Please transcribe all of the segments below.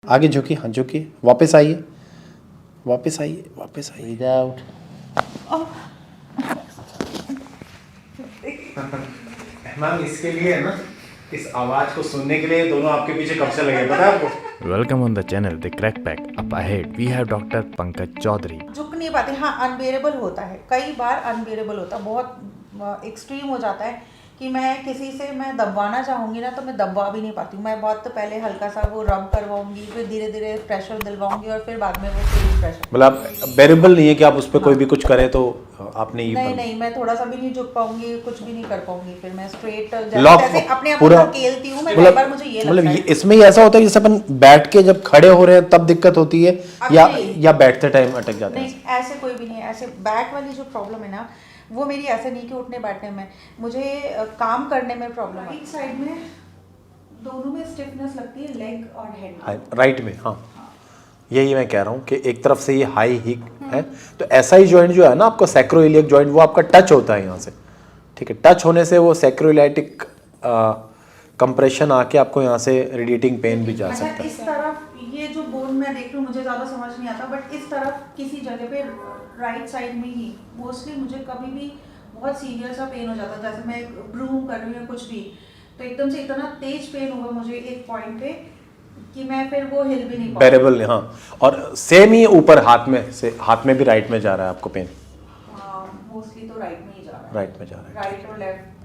आगे झुकी, हाँ झुकी, वापस आइए, वापस आइए, वापस आइए। Breathe out. मैम इसके लिए है ना, इस आवाज को सुनने के लिए दोनों आपके पीछे कब से लगे पता है आपको? Welcome on the channel The Crack Pack. Up ahead we have Dr. Pankaj Chaudhary. झुक नहीं पाते। हाँ, अनबेरेबल होता है, कई बार अनबेरेबल होता है, बहुत एक्सट्रीम हो जाता है कि मैं किसी से मैं दबवाना चाहूँगी ना तो मैं दबवा भी नहीं पाती हूँ। मैं बहुत तो पहले हल्का सा वो रब करवाऊंगी, फिर धीरे धीरे प्रेशर दिलवाऊंगी और फिर बाद में वो फिर प्रेशर। मतलब बेरेबल नहीं है कि आप उस पर कोई भी कुछ करें तो आपने ये नहीं नहीं, मैं थोड़ा सा भी नहीं झुक पाऊंगी, कुछ भी नहीं कर पाऊंगी, फिर मैं स्ट्रेट लॉक जैसे अपने आप को पूरा धकेलती हूँ मैं। कई बार मुझे ये लगता है इसमें ही ऐसा होता है जैसे अपन बैठ के जब खड़े हो रहे हैं तब दिक्कत होती है, या बैठते टाइम अटक जाते हैं। नहीं, ऐसे कोई भी नहीं है। ऐसे बैक वाली जो प्रॉब्लम है ना, वो मेरी ऐसे नहीं कि उठने बैठने में, मुझे काम करने में प्रॉब्लम है। राइट साइड में दोनों में स्टिफनेस लगती है, लेग और हेड। राइट में, हाँ यही मैं कह रहा हूँ कि एक तरफ से ये हाई हिप है, तो ऐसा ही जॉइंट जो है ना आपका सैक्रोइलियक जॉइंट, वो आपका टच होता है यहाँ से, ठीक है। टच होने से वो सैक्रोइलियटिक कंप्रेशन आके आपको यहाँ से रेडिएटिंग पेन भी जा सकता है। इस तरफ ये जो बोन मैं देख रही हूँ, मुझे ज़्यादा समझ नहीं आता, बट इस तरफ किसी जगह पे राइट साइड में ही मोस्टली मुझे कभी भी बहुत सीवियर सा पेन हो जाता है। जैसे मैं ब्रूम कर रही हूँ कुछ भी, तो एकदम से इतना तेज पेन होगा मुझे एक पॉइंट पे कि मैं फिर वो हिल भी नहीं पाऊंगी। बेरेबल, हाँ। और सेम ही ऊपर हाथ में भी राइट में जा रहा है आपको पेन? मोस्टली तो राइट में ही जा रहा है। राइट में जा रहा है, राइट और लेफ्ट।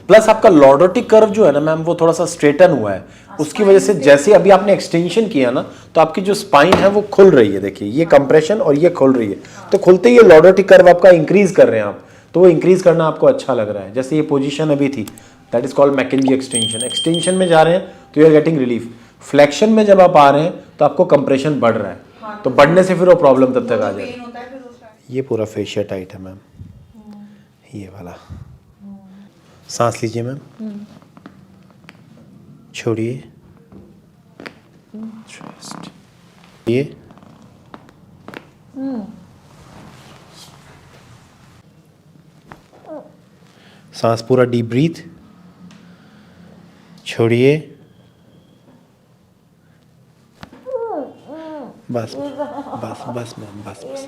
प्लस आपका लॉर्डोटिक कर्व जो है ना मैम, वो थोड़ा सा स्ट्रेटन हुआ है, उसकी वजह से जैसे अभी आपने एक्सटेंशन किया ना तो आपकी जो स्पाइन है वो खुल रही है। देखिए ये कंप्रेशन और ये खुल रही है, तो खुलते ही ये लॉर्डोटिक कर्व आपका इंक्रीज कर रहे हैं आप, तो वो इंक्रीज करना आपको अच्छा लग रहा है। जैसे ये पोजीशन अभी थी, that is called McKenzie extension. Extension में जा रहे हैं तो you are getting relief. Flexion में जब आप आ रहे हैं तो आपको कंप्रेशन बढ़ रहा है, तो बढ़ने से फिर वो प्रॉब्लम तब तक आ जाएगी। ये पूरा फेशिया टाइट है मैम, ये वाला। सांस लीजिए मैम, छोड़िए, ये सांस पूरा डीप ब्रीथ, छोड़िए, बस बस बस मैम, बस बस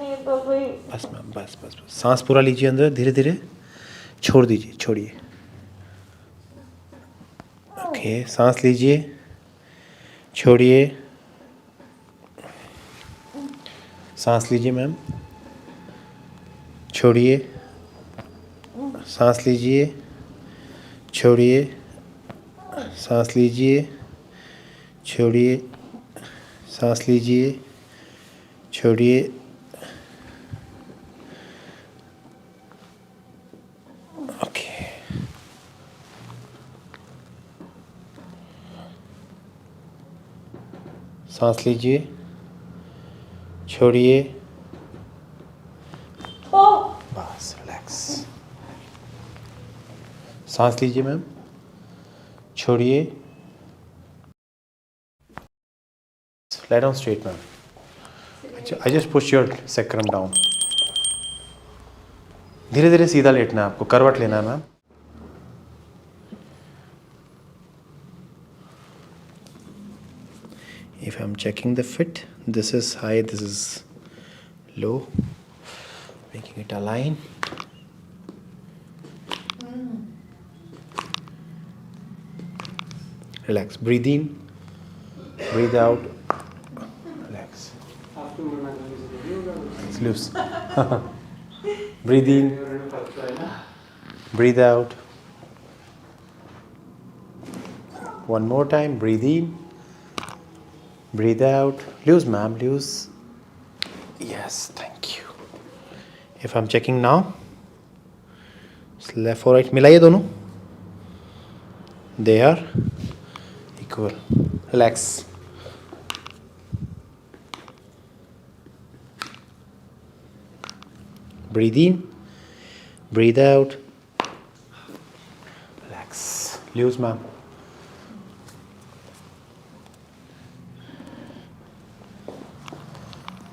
बस मैम, बस बस बस। सांस पूरा लीजिए अंदर, धीरे धीरे छोड़ दीजिए, छोड़िए। ओके, सांस लीजिए, छोड़िए, सांस लीजिए मैम, छोड़िए, सांस लीजिए, छोड़िए, सांस लीजिए, छोड़िए, सांस लीजिए, छोड़िए। ओके, सांस लीजिए, छोड़िए, बस रिलैक्स। सांस लीजिए मैम, छोड़िए, lie down straight ma'am. I just push your sacrum down। धीरे धीरे सीधा लेटना है आपको, करवट लेना है ma'am. If I'm checking the fit, this is high, this is low, making it align। Relax, breathe in, breathe out, relax, it's loose। Breathe in, breathe out, one more time, breathe in, breathe out, loose ma'am, loose, yes, thank you। If I'm checking now, left or right, मिलाइए दोनों, they are equal, relax। Breathe in, breathe out, relax, loose ma'am।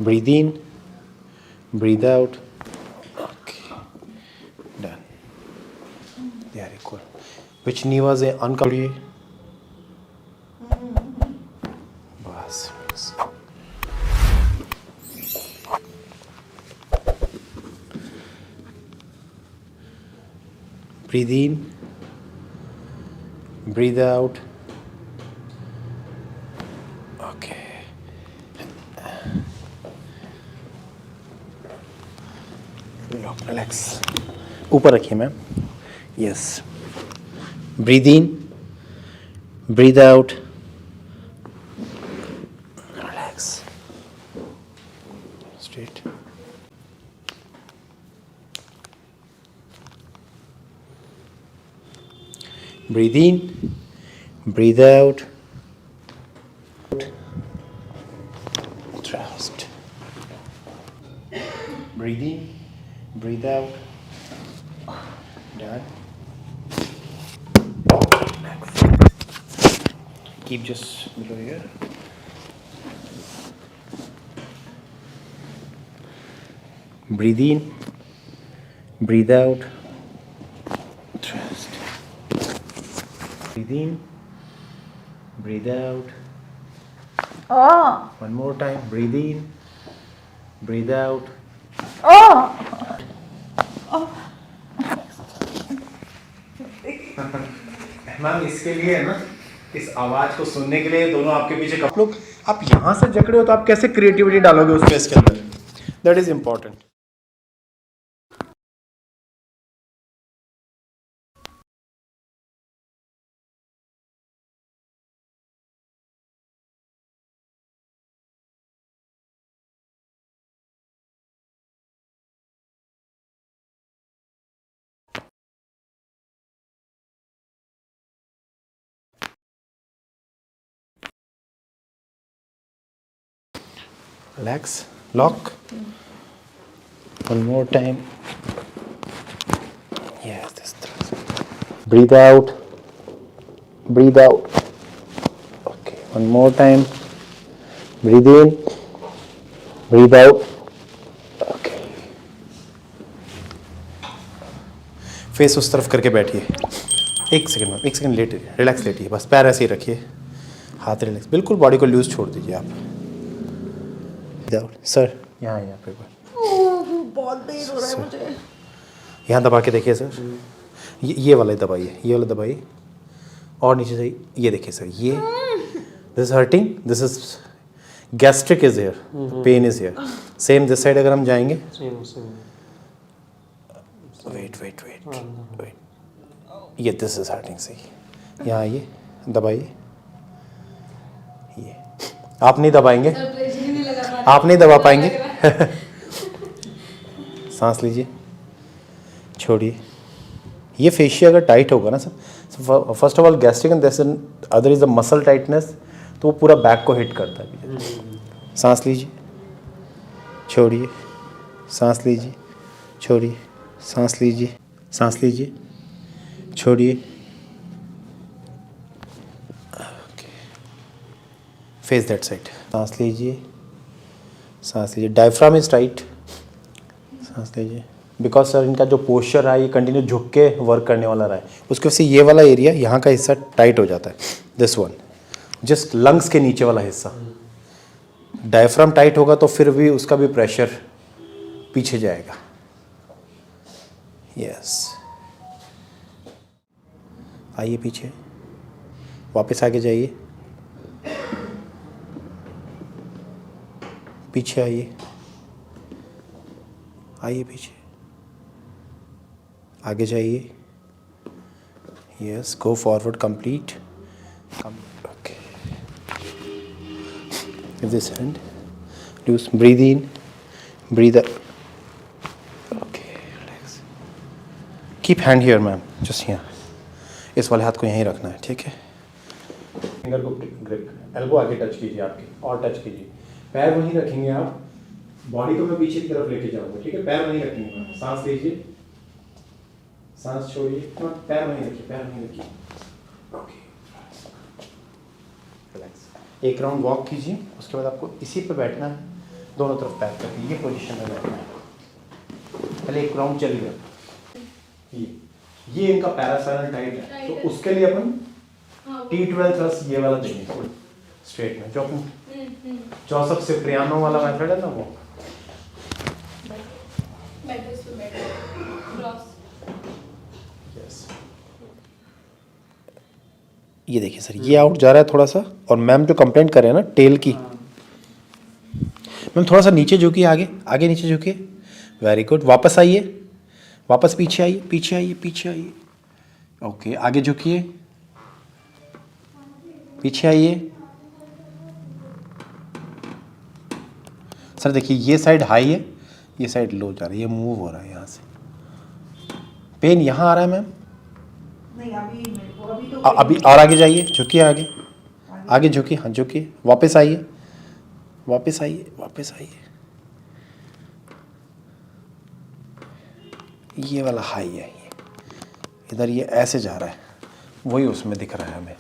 Breathe in, breathe out, okay, done, they are equal। Which knee was uncomfortable? बस Breathe in, breathe out. Okay. Relax. ऊपर रखिए ma'am. Yes. Breathe in, breathe out. Relax. Straight. Breathe in, breathe out. Trust. Breathe in, breathe out. Done. Keep just below here. Breathe in, breathe out. Trust. Breathe in, breathe out. Oh, One more time. Breathe in, breathe out. oh. Ma'am इसके लिए है ना, इस आवाज को सुनने के लिए दोनों आपके पीछे कप लोग. आप यहाँ से जकड़े हो तो आप कैसे क्रिएटिविटी डालोगे उस फेस के अंदर? That is important. Relax. Lock. One more time. Yes, this. Breathe out. Breathe out. Okay. One more time. Breathe in. Breathe out. Okay. Face उस तरफ करके बैठिए. एक सेकंड मैम, एक सेकंड लेटिए. रिलैक्स लेटिए. बस पैर ऐसे ही रखिए. हाथ रिलैक्स. बिल्कुल बॉडी को लूज छोड़ दीजिए आप. सर यहाँ पे बहुत देर हो रहा है मुझे. यहाँ दबा के देखिए सर. ये वाला दबाइए, ये वाला दबाइए. और नीचे से ये देखिए सर. ये this is hurting. This is gastric is here. Pain is here. Same this side अगर हम जाएंगे. वेट. ये दिस इज हर्टिंग. सही. यहाँ आइए, दबाइए. ये आप नहीं दबाएंगे, आप नहीं दबा पाएंगे. सांस लीजिए, छोड़िए. ये फेशिया अगर टाइट होगा ना sir, first of all gastric and other is the muscle tightness, तो वो पूरा बैक को हिट करता है. सांस लीजिए, छोड़िए. सांस लीजिए, छोड़िए. सांस लीजिए, सांस लीजिए, छोड़िए. Face that side. सांस लीजिए, सांस लीजिए. Diaphragm is tight. सांस लीजिए. बिकॉज सर इनका जो पोस्चर है ये कंटिन्यू झुक के वर्क करने वाला रहा है, उसकी वजह से ये वाला एरिया यहाँ का हिस्सा टाइट हो जाता है. दिस वन जस्ट लंग्स के नीचे वाला हिस्सा. डायफ्राम टाइट होगा तो फिर भी उसका भी प्रेशर पीछे जाएगा. यस. आइए पीछे, वापस आगे जाइए. पीछे आइए, आइए पीछे, आगे जाइए. Yes. Go forward. Complete. Okay. This hand loose. Breathe in, breathe out. Okay. Relax. Keep hand here ma'am, just यहाँ. इस वाले हाथ को यहीं रखना है, ठीक है. फिंगर को ग्रिप. एल्बो आगे टच कीजिए आपके, और टच कीजिए. पैर वहीं रखेंगे आप. बॉडी को मैं पीछे की तरफ लेके जाऊंगा, ठीक है. पैर वहीं रखेंगे. सांस लीजिए, सांस छोड़िए. पैर वहीं रखिए, पैर वहीं रखिए. ओके. रिलैक्स. एक राउंड वॉक कीजिए. उसके बाद आपको इसी पे बैठना है. दोनों तरफ पैर करके ये पोजीशन में बैठना है. पहले एक राउंड चलिए. ये इनका पैरास्पाइनल टाइट है, तो उसके लिए अपन T12 थ्रस्ट ये वाला देंगे स्ट्रेट में, जो अपन जोसेफ सिप्रियानो वाला मेथड है ना वो। यस, ये देखिए सर, ये आउट जा रहा है थोड़ा सा। और मैम जो कंप्लेंट कर रहे हैं ना टेल की, मैम थोड़ा सा नीचे झुकिए, आगे आगे नीचे झुकिए। वेरी गुड, वापस आइए, वापस पीछे आइए, पीछे आइए, पीछे आइए। ओके, आगे झुकिए, पीछे आइए। सर देखिए, ये साइड हाई है, ये साइड लो जा रही है, ये मूव हो रहा है यहाँ से। पेन यहाँ आ रहा है मैम? नहीं, अभी मेरे को अभी तो अभी और आगे जाइए, झुकिए आगे, आगे झुकिए, हाँ झुकिए, वापस आइए, वापस आइए, वापस आइए। ये वाला हाई है, ये इधर ये ऐसे जा रहा है, वही उसमें दिख रहा है हमें।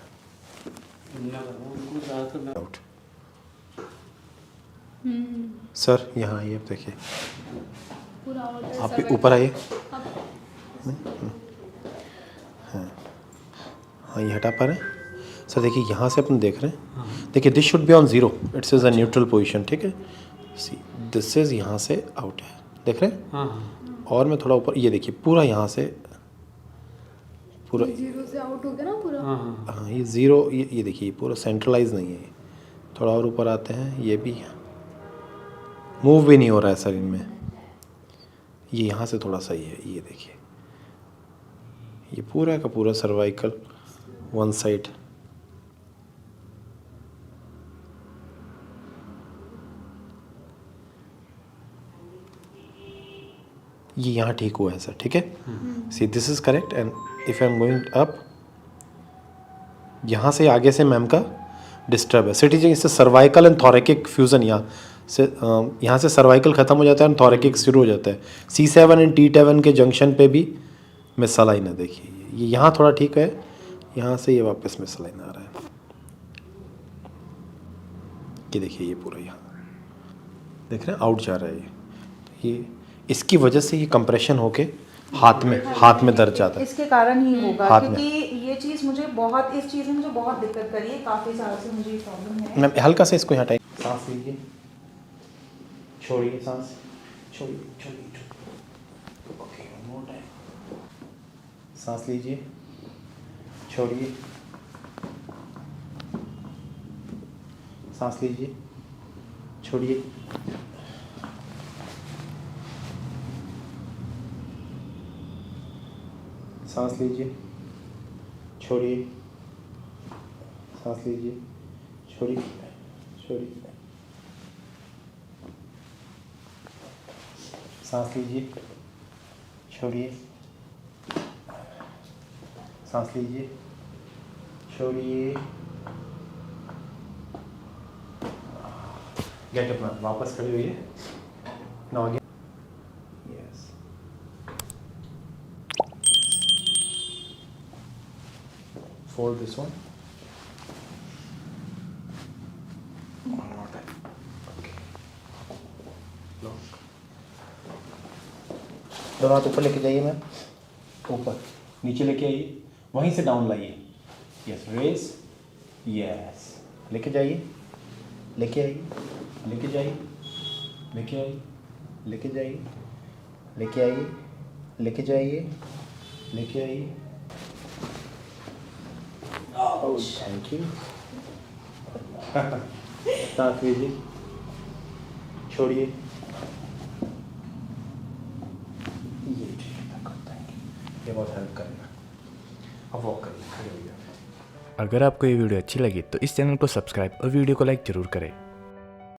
आउट सर, यहाँ आइए, अब देखिए आप भी ऊपर आइए। हाँ, ये हटा पा रहे हैं सर। देखिए यहाँ से अपन देख रहे हैं, देखिए this should be on 0, it's is a neutral position, ठीक है। सी दिस इज़ यहाँ से आउट है, देख रहे हैं। और मैं थोड़ा ऊपर, ये देखिए पूरा यहाँ से पूरा 0 से आउट हो गया ना पूरा। हाँ, ये 0, ये देखिए पूरा सेंट्रलाइज नहीं है। थोड़ा और ऊपर आते हैं, ये भी मूव भी नहीं हो रहा है सर इनमें। ये यहाँ से थोड़ा सही है, ये देखिए, ये पूरा का पूरा सर्वाइकल वन साइड। ये यहाँ ठीक हुआ है सर, ठीक है। See this is correct. And if I am going up, यहाँ से आगे से मैम का डिस्टर्ब है सिटी, इससे सर्वाइकल एंड थोरेकिक फ्यूजन यहाँ से सर्वाइकल खत्म हो जाता है और थोरेकिक शुरू हो जाता है। C7 एंड T7 के जंक्शन पे भी मिसलाइन है, देखिए ये यहाँ थोड़ा ठीक है, यहाँ से ये वापस मिसलाइन आ रहा है। ये देखिए, ये पूरा यहाँ देख रहे हैं आउट जा रहा है ये इसकी वजह से ये कंप्रेशन होके हाथ में दर्द जाता है। इसके कारण ही होगा, हाथ क्योंकि ये चीज़ मुझे बहुत, इस चीज़ में मुझे बहुत दिक्कत करी है, काफ़ी साल से मुझे ये प्रॉब्लम है। मैम हल्का से इसको हटाइए, सांस लीजिए, छोड़िए सांस, छोड़िए छोड़िए, ओके मोर टाइम, सांस लीजिए, छोड़िए, सांस लीजिए, छोड़िए, सांस लीजिए, छोड़िए, सांस लीजिए, छोड़िए, छोड़िए, सांस लीजिए, छोड़िए, सांस लीजिए, छोड़िए। गेट अप मैम, वापस खड़ी हुई है। Now again, yes, fold this one. One more time. Okay. Lock. दोनों हाथ ऊपर लेके जाइए मैम, ऊपर नीचे लेके आइए, वहीं से डाउन लाइए। यस, रेस, यस, लेके जाइए, लेके आइए, लेके जाइए, लेके आइए, लेके जाइए, लेके आइए, लेके जाइए, लेके आइए। Oh, thank you. सांस लीजिए, छोड़िए, ये ठीक है, थैंक यू, ये बहुत हेल्प करेगा। अब वॉक करिए, खड़े होइए। अगर आपको ये वीडियो अच्छी लगी तो इस चैनल को सब्सक्राइब और वीडियो को लाइक ज़रूर करें।